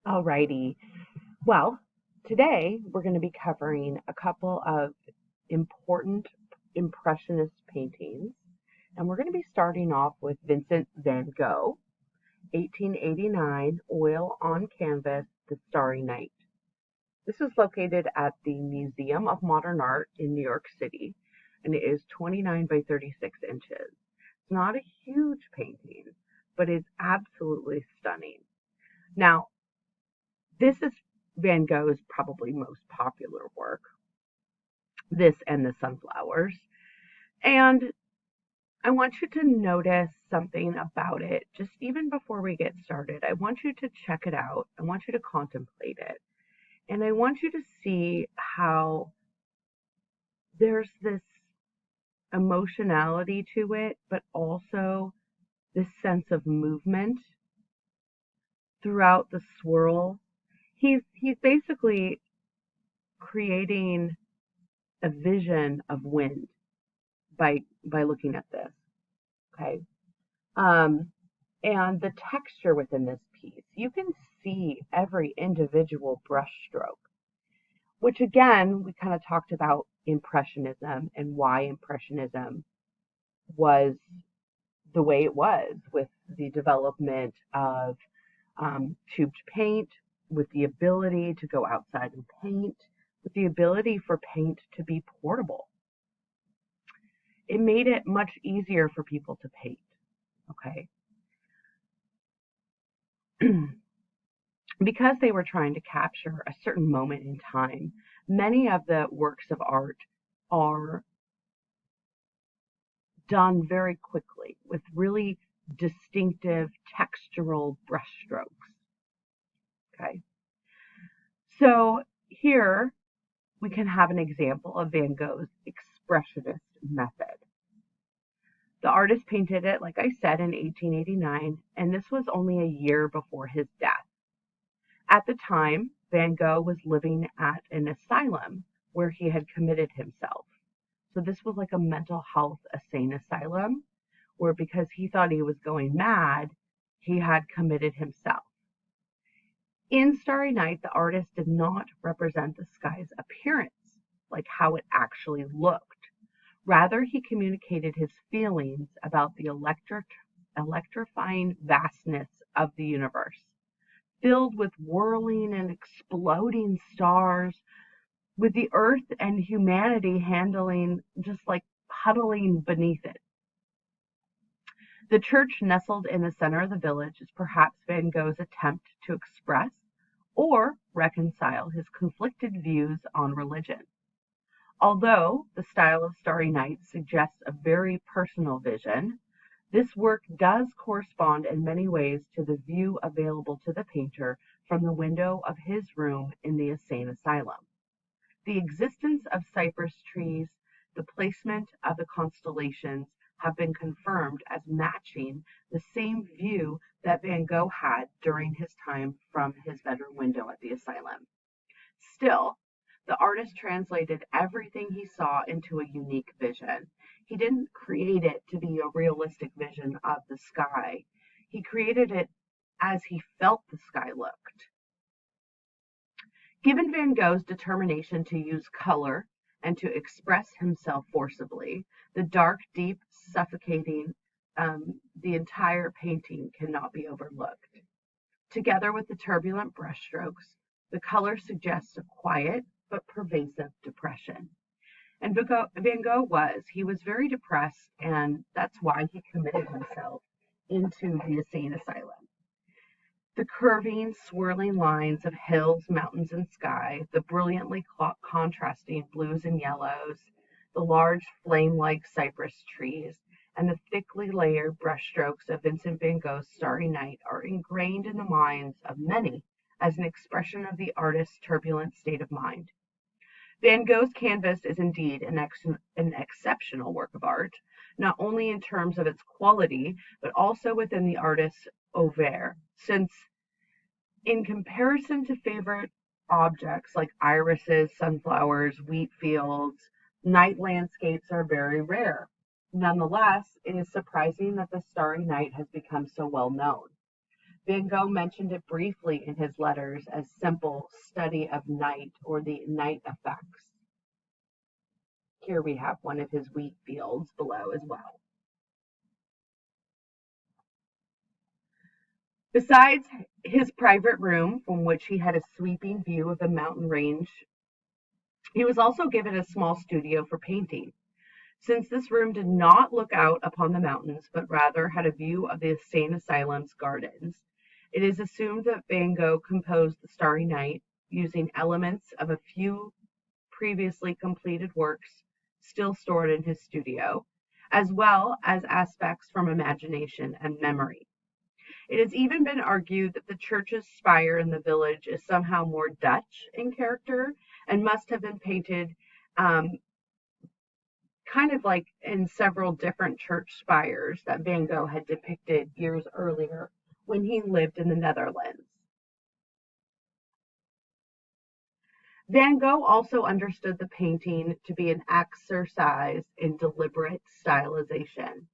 Alrighty. Well, today we're going to be covering a couple of important Impressionist paintings, and we're going to be starting off with Vincent van Gogh, 1889, oil on canvas, The Starry Night. This is located at the Museum of Modern Art in New York City, and it is 29 by 36 inches. It's not a huge painting, but it's absolutely stunning. Now, this is Van Gogh's probably most popular work, this and the sunflowers. And I want you to notice something about it just even before we get started. I want you to check it out. I want you to contemplate it. And I want you to see how there's this emotionality to it, but also this sense of movement throughout the swirl. He's basically creating a vision of wind by looking at this. Okay. Um, and the texture within this piece, you can see every individual brush stroke, which again, we kind of talked about Impressionism and why Impressionism was the way it was with the development of tubed paint, with the ability to go outside and paint, with the ability for paint to be portable. It made it much easier for people to paint. Okay. Because they were trying to capture a certain moment in time, many of the works of art are done very quickly with really distinctive textural brushstrokes. Okay. So here we can have an example of Van Gogh's expressionist method. The artist painted it, like I said, in 1889, and this was only a year before his death. At the time, Van Gogh was living at an asylum where he had committed himself. So this was like a mental health insane asylum where, because he thought he was going mad, he had committed himself. In Starry Night, the artist did not represent the sky's appearance, like how it actually looked. Rather, he communicated his feelings about the electrifying vastness of the universe, filled with whirling and exploding stars, with the earth and humanity handling just like huddling beneath it. The church nestled in the center of the village is perhaps Van Gogh's attempt to express or reconcile his conflicted views on religion. Although the style of Starry Night suggests a very personal vision, this work does correspond in many ways to the view available to the painter from the window of his room in the insane asylum. The existence of cypress trees, the placement of the constellations have been confirmed as matching the same view that Van Gogh had during his time from his bedroom window at the asylum. Still, the artist translated everything he saw into a unique vision. He didn't create it to be a realistic vision of the sky. He created it as he felt the sky looked. Given Van Gogh's determination to use color and to express himself forcibly, the dark, deep, suffocating, the entire painting cannot be overlooked. Together with the turbulent brushstrokes, the color suggests a quiet but pervasive depression. And Van Gogh he was very depressed, and that's why he committed himself into the insane asylum. The curving, swirling lines of hills, mountains, and sky, the brilliantly contrasting blues and yellows, the large flame-like cypress trees, and the thickly layered brushstrokes of Vincent van Gogh's Starry Night are ingrained in the minds of many as an expression of the artist's turbulent state of mind. Van Gogh's canvas is indeed an exceptional work of art, not only in terms of its quality, but also within the artist's oeuvre, since in comparison to favorite objects like irises, sunflowers, wheat fields, night landscapes are very rare. Nonetheless, it is surprising that the Starry Night has become so well known. Van Gogh mentioned it briefly in his letters as simple study of night or the night effects. Here we have one of his wheat fields below as well. Besides his private room, from which he had a sweeping view of the mountain range, he was also given a small studio for painting. Since this room did not look out upon the mountains, but rather had a view of the insane asylum's gardens, it is assumed that Van Gogh composed the Starry Night using elements of a few previously completed works still stored in his studio, as well as aspects from imagination and memory. It has even been argued that the church's spire in the village is somehow more Dutch in character and must have been painted kind of like in several different church spires that Van Gogh had depicted years earlier when he lived in the Netherlands. Van Gogh also understood the painting to be an exercise in deliberate stylization.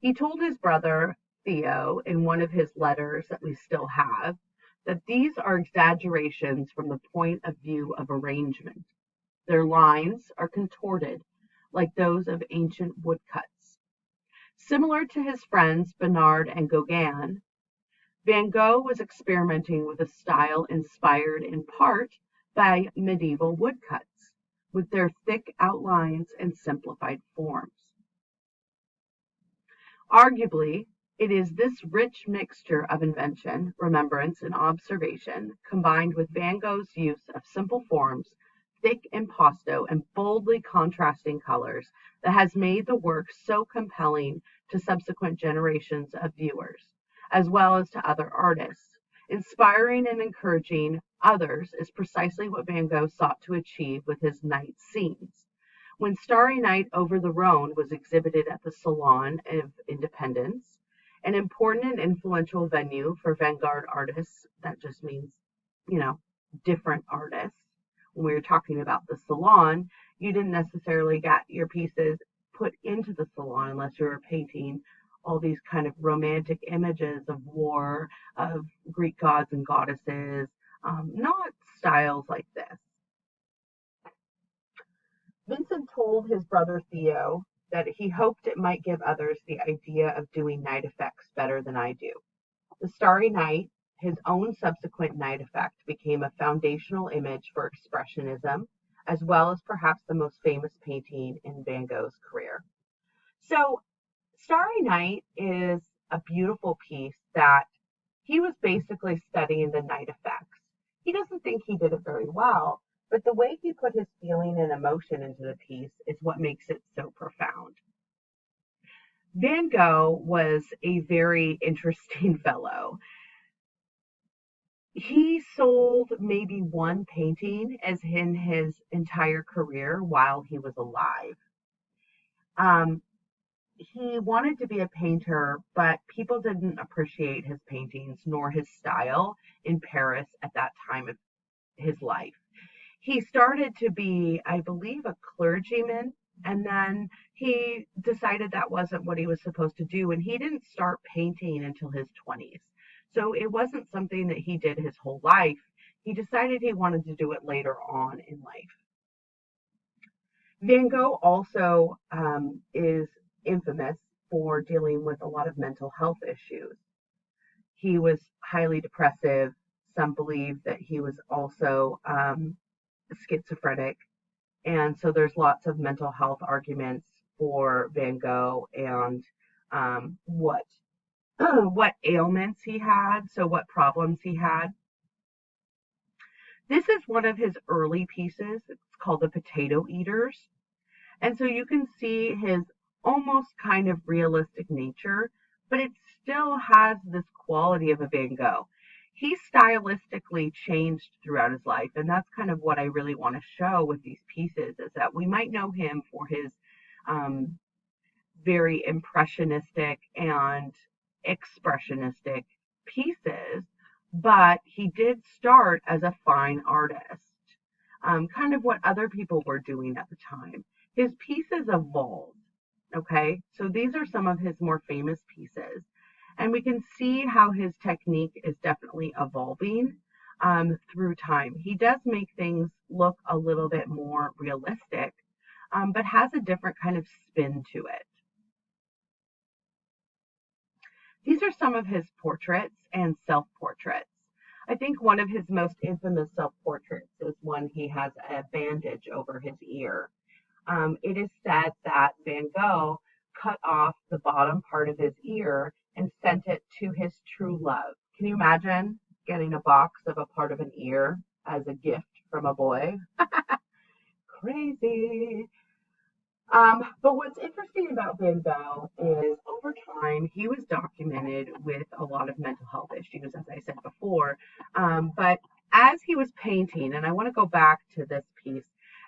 He told his brother Theo in one of his letters that we still have that these are exaggerations from the point of view of arrangement. Their lines are contorted like those of ancient woodcuts. Similar to his friends Bernard and Gauguin, Van Gogh was experimenting with a style inspired in part by medieval woodcuts, with their thick outlines and simplified forms. Arguably, it is this rich mixture of invention, remembrance, and observation, combined with Van Gogh's use of simple forms, thick impasto, and boldly contrasting colors, that has made the work so compelling to subsequent generations of viewers, as well as to other artists. Inspiring and encouraging others is precisely what Van Gogh sought to achieve with his night scenes. When Starry Night over the Rhone was exhibited at the Salon of Independence, an important and influential venue for vanguard artists, that just means, different artists. When we were talking about the Salon, you didn't necessarily get your pieces put into the Salon unless you were painting all these kind of romantic images of war, of Greek gods and goddesses, not styles like this. Vincent told his brother Theo that he hoped it might give others the idea of doing night effects better than I do. The Starry Night, his own subsequent night effect, became a foundational image for Expressionism, as well as perhaps the most famous painting in Van Gogh's career. So, Starry Night is a beautiful piece that he was basically studying the night effects. He doesn't think he did it very well, but the way he put his feeling and emotion into the piece is what makes it so profound. Van Gogh was a very interesting fellow. He sold maybe one painting as in his entire career while he was alive. He wanted to be a painter, but people didn't appreciate his paintings nor his style in Paris at that time of his life. He started to be, I believe, a clergyman, and then he decided that wasn't what he was supposed to do, and he didn't start painting until his 20s. So it wasn't something that he did his whole life. He decided he wanted to do it later on in life. Van Gogh also is infamous for dealing with a lot of mental health issues. He was highly depressive. Some believe that he was also schizophrenic. And so there's lots of mental health arguments for Van Gogh and what ailments he had, so what problems he had. This is one of his early pieces. It's called The Potato Eaters. And so you can see his almost kind of realistic nature, but it still has this quality of a Van Gogh. He stylistically changed throughout his life, and that's kind of what I really want to show with these pieces, is that we might know him for his very impressionistic and expressionistic pieces, but he did start as a fine artist, kind of what other people were doing at the time. His pieces evolved, okay? So these are some of his more famous pieces. And we can see how his technique is definitely evolving through time. He does make things look a little bit more realistic, but has a different kind of spin to it. These are some of his portraits and self-portraits. I think one of his most infamous self-portraits is one he has a bandage over his ear. It is said that Van Gogh cut off the bottom part of his ear and sent it to his true love. Can you imagine getting a box of a part of an ear as a gift from a boy? Crazy. But what's interesting about Van Gogh is over time he was documented with a lot of mental health issues, as I said before. But as he was painting, and I want to go back to this piece,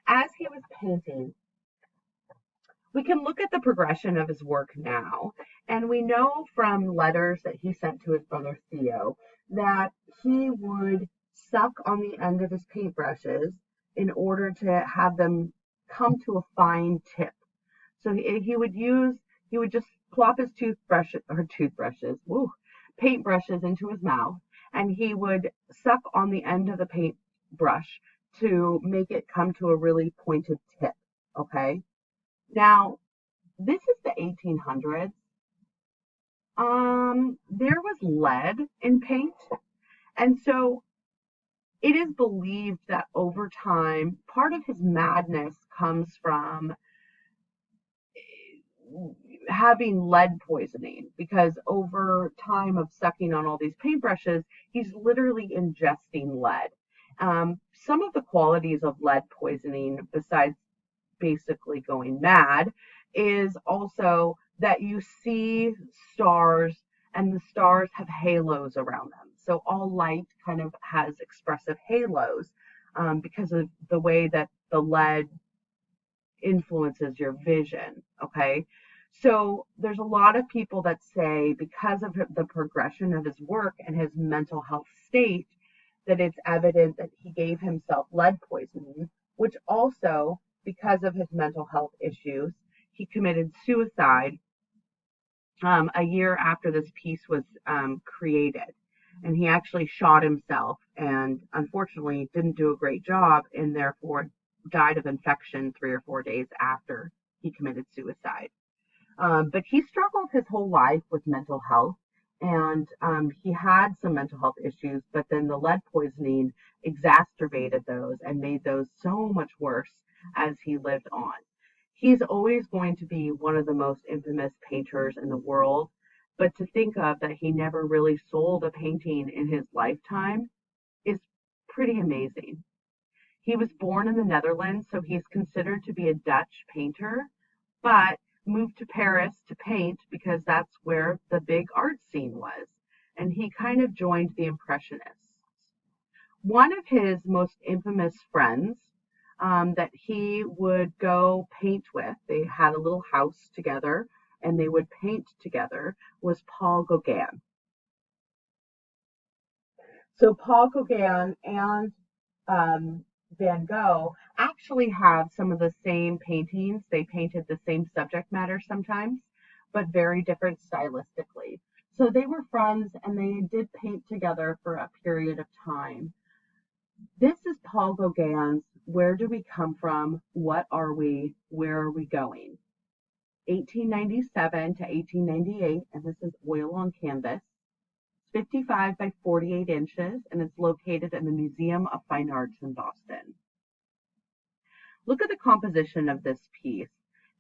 as he was painting, we can look at the progression of his work now, and we know from letters that he sent to his brother Theo that he would suck on the end of his paintbrushes in order to have them come to a fine tip. So he would just plop his paintbrushes into his mouth, and he would suck on the end of the paintbrush to make it come to a really pointed tip. Okay. Now, this is the 1800s. There was lead in paint, and so it is believed that over time, part of his madness comes from having lead poisoning, because over time of sucking on all these paintbrushes, he's literally ingesting lead. Some of the qualities of lead poisoning, besides basically going mad, is also that you see stars and the stars have halos around them. So all light kind of has expressive halos because of the way that the lead influences your vision. Okay. So there's a lot of people that say because of the progression of his work and his mental health state that it's evident that he gave himself lead poisoning, which also, because of his mental health issues, he committed suicide a year after this piece was created. And he actually shot himself and unfortunately didn't do a great job and therefore died of infection 3 or 4 days after he committed suicide. But he struggled his whole life with mental health, and he had some mental health issues, but then the lead poisoning exacerbated those and made those so much worse as he lived on. He's always going to be one of the most infamous painters in the world, but to think of that he never really sold a painting in his lifetime is pretty amazing. He was born in the Netherlands, so he's considered to be a Dutch painter, but moved to Paris to paint because that's where the big art scene was. And he kind of joined the Impressionists. One of his most infamous friends that he would go paint with, they had a little house together and they would paint together, was Paul Gauguin. So Paul Gauguin and Van Gogh actually have some of the same paintings. They painted the same subject matter sometimes, but very different stylistically. So they were friends and they did paint together for a period of time. This is Paul Gauguin's Where Do We Come From? What Are We? Where Are We Going? 1897 to 1898, and this is oil on canvas. 55 by 48 inches, and it's located in the Museum of Fine Arts in Boston. Look at the composition of this piece.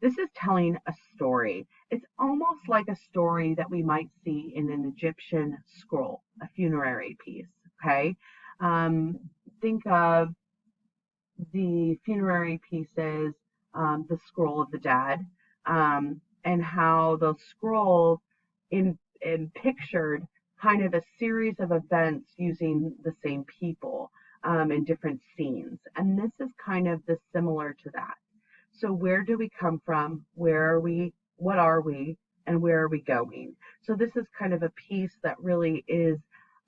This is telling a story. It's almost like a story that we might see in an Egyptian scroll, a funerary piece, okay? Think of the funerary pieces, the scroll of the dead, and how those scrolls in pictured kind of a series of events using the same people in different scenes. And this is kind of similar to that. So where do we come from? Where are we? What are we? And where are we going? So this is kind of a piece that really is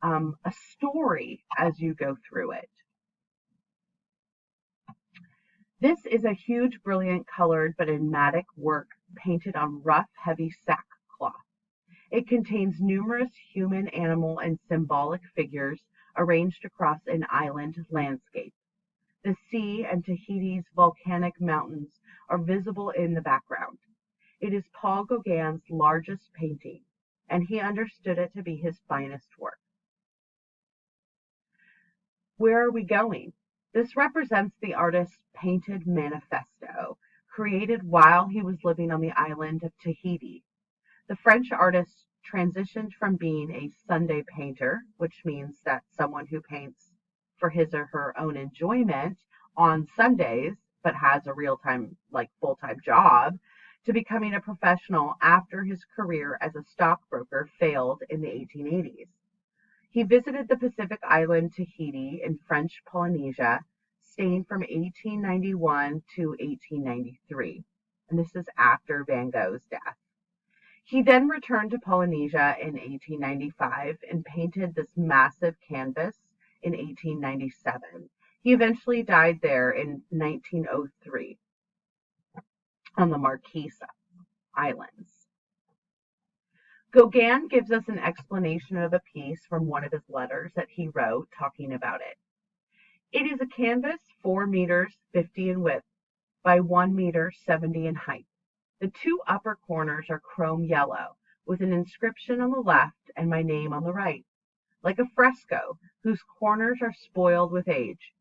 a story as you go through it. This is a huge, brilliant, colored but enigmatic work painted on rough, heavy sackcloth. It contains numerous human, animal, and symbolic figures arranged across an island landscape. The sea and Tahiti's volcanic mountains are visible in the background. It is Paul Gauguin's largest painting, and he understood it to be his finest work. Where are we going? This represents the artist's painted manifesto, created while he was living on the island of Tahiti. The French artist transitioned from being a Sunday painter, which means that someone who paints for his or her own enjoyment on Sundays, but has a real-time, like full-time job, to becoming a professional after his career as a stockbroker failed in the 1880s. He visited the Pacific island Tahiti in French Polynesia, staying from 1891 to 1893. And this is after Van Gogh's death. He then returned to Polynesia in 1895 and painted this massive canvas in 1897. He eventually died there in 1903 on the Marquesa Islands. Gauguin gives us an explanation of the piece from one of his letters that he wrote talking about it. It is a canvas 4 meters 50 in width by 1 meter 70 in height. The 2 upper corners are chrome yellow, with an inscription on the left and my name on the right, like a fresco whose corners are spoiled with age,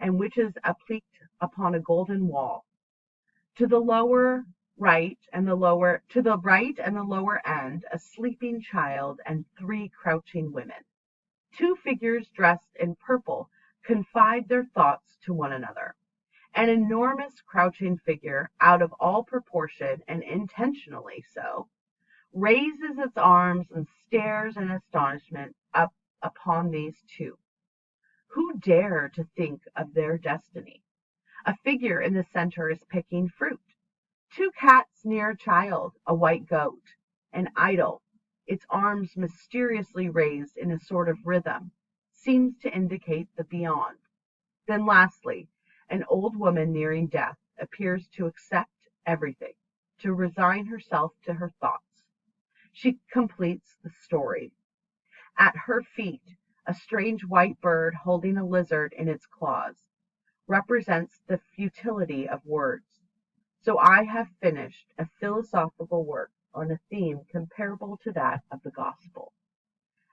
and which is appliqued upon a golden wall. To the right and the lower end, a sleeping child and 3 crouching women. 2 figures dressed in purple confide their thoughts to one another. An enormous crouching figure, out of all proportion and intentionally so, raises its arms and stares in astonishment up upon these 2. Who dare to think of their destiny? A figure in the center is picking fruit. 2 cats near a child, a white goat, an idol, its arms mysteriously raised in a sort of rhythm, seems to indicate the beyond. Then lastly, an old woman nearing death appears to accept everything, to resign herself to her thoughts. She completes the story. At her feet, a strange white bird holding a lizard in its claws represents the futility of words. So I have finished a philosophical work on a theme comparable to that of the gospel.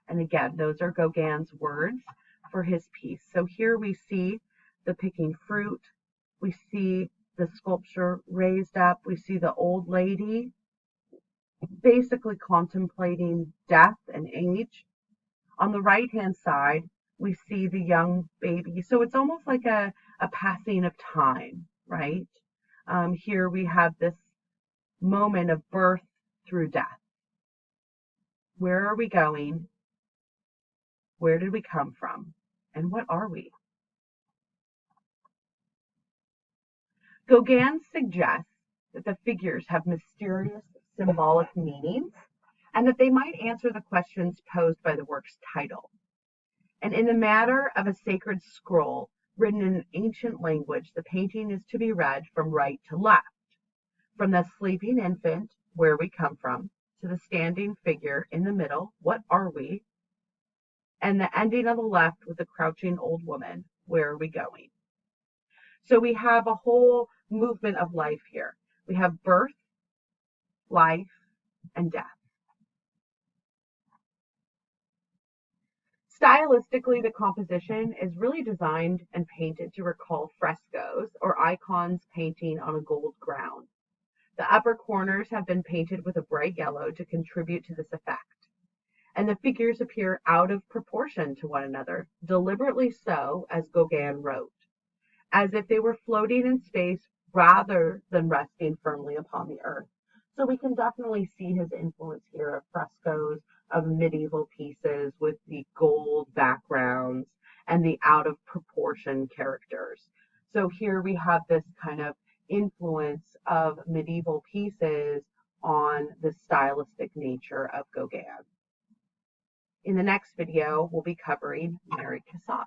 And again, those are Gauguin's words for his piece. So here we see the picking fruit. We see the sculpture raised up. We see the old lady basically contemplating death and age. On the right-hand side, we see the young baby. So it's almost like a passing of time, right? Here we have this moment of birth through death. Where are we going? Where did we come from? And what are we? Gauguin suggests that the figures have mysterious symbolic meanings and that they might answer the questions posed by the work's title. And in the matter of a sacred scroll written in an ancient language, the painting is to be read from right to left, from the sleeping infant, where we come from, to the standing figure in the middle, what are we, and the ending on the left with the crouching old woman, where are we going. So we have a whole movement of life here. We have birth, life, and death. Stylistically, the composition is really designed and painted to recall frescoes or icons painting on a gold ground. The upper corners have been painted with a bright yellow to contribute to this effect. And the figures appear out of proportion to one another, deliberately so, as Gauguin wrote, as if they were floating in space rather than resting firmly upon the earth. So we can definitely see his influence here of frescoes, of medieval pieces with the gold backgrounds and the out of proportion characters. So here we have this kind of influence of medieval pieces on the stylistic nature of Gauguin. In the next video, we'll be covering Mary Cassatt.